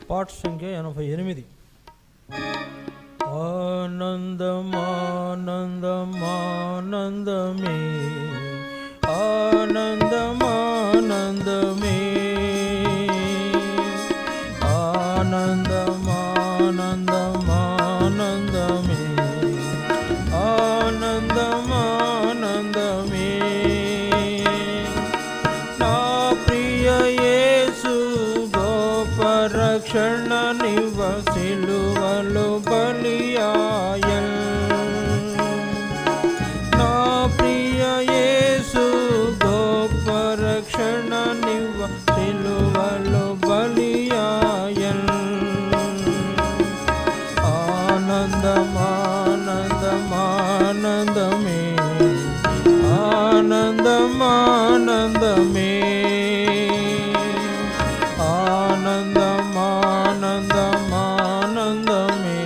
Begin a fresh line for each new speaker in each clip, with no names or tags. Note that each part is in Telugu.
పాట సంఖ్య 88. ఆనందమానందమానందమే, ఆనందమానందమే, ఆనందమానందమానందమే, ఆనందమానందమే. నా ప్రియ యేసు గొప్ప రక్షణ నివ సిలువలో బలియాయన్. నా ప్రియ యేసు గొప్ప రక్షణ నివ సిలువలో బలియాయన్. ఆనందమానందమానందమే, ఆనందమానందమే, ఆనందమానందమానందమే,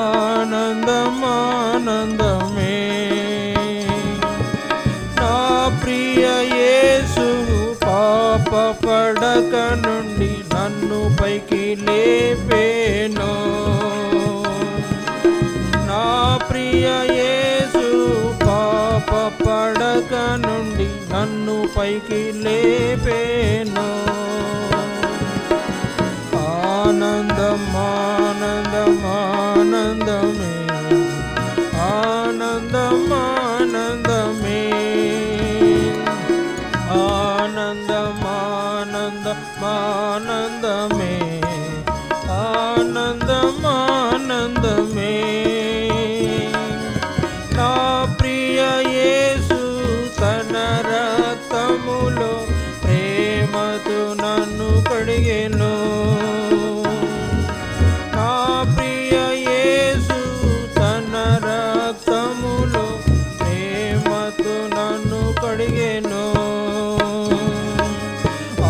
ఆనందమానందమే. నా ప్రియ యేసు పాప పడక నుండి నన్ను పైకి లేపేను. నా ప్రియ యేసు పాప పడక నుండి నన్ను పైకి లేపేను. ఆనందమానందమానందమే, ఆనందమానందమే, ఆనందమానందమానందమే, ఆనందమానందమే. నా ప్రియ యేసు తన రక్తములో ప్రేమతో నన్ను కడిగెను. నా ప్రియ యేసు తన రక్తములో ప్రేమతో నన్ను కడిగెను.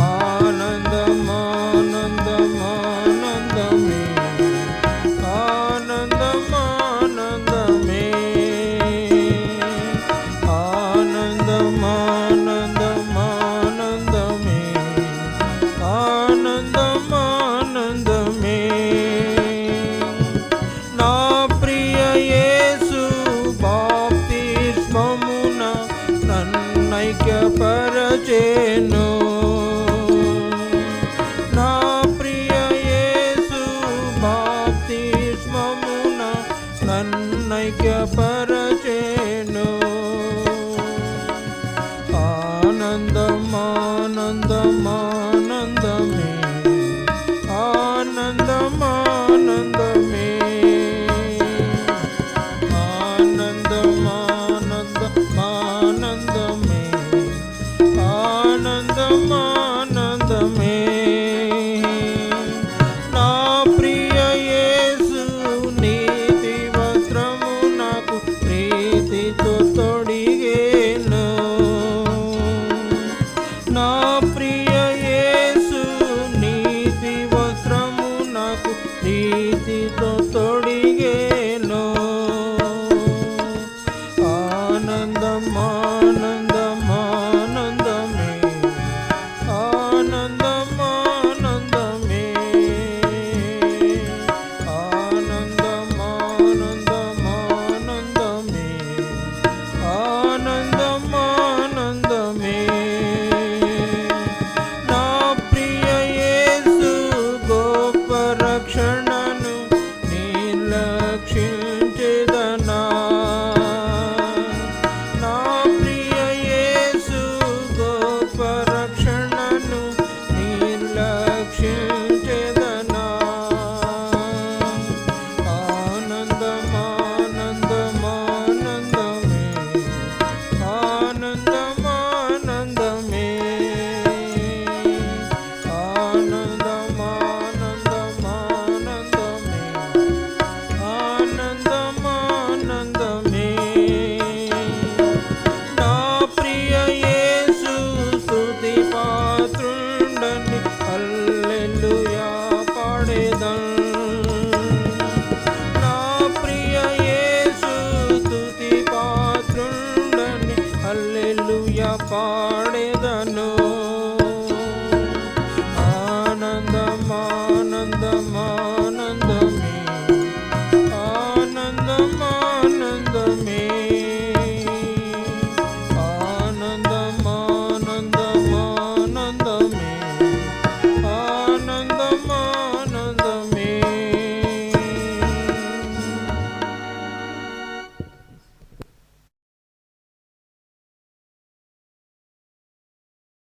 ఆనందమానందమానందమే, ఆనందమానందమే, ఆనందమానందమానందమే, ఆనందమానందమే. నా ప్రియ యేసు బాప్తిస్మమున నన్నైక్యపరచెను. నా ప్రియ యేసు బాప్తిస్మమున నన్నైక్యపరచెను. ఆనందమానందమానందమే, ఆనందమానందమే, ఆనందమానందమానందమే, ఆనందమానందమే. నా ప్రియ యేసు నీతి వస్త్రము నాకు ప్రీతితో తొడిగెను. నా ప్రియ యేసు నీతి వస్త్రము నాకు ప్రీతితో తొడిగెను. ఆనందమానందమానందమే, ఆనందమానందమే, ఆనందమానందమానందమే, ఆనందమానందమే. నా ప్రియ యేసు గొప్ప రక్షణను నిర్లక్షించెదనా. నా ప్రియ యేసు గొప్ప రక్షణను నిర్లక్షించెదనా. ఆనందమానందమానందమే, ఆనందమానందమే, ఆనందమానందమానందమే, ఆనందమానందమే. నా ప్రియ యేసు స్తుతి పాత్రుండని హల్లెలూయా పాడెదన్. నా ప్రియ యేసు స్తుతి పాత్రుండని హల్లెలూయా పాడెదన్.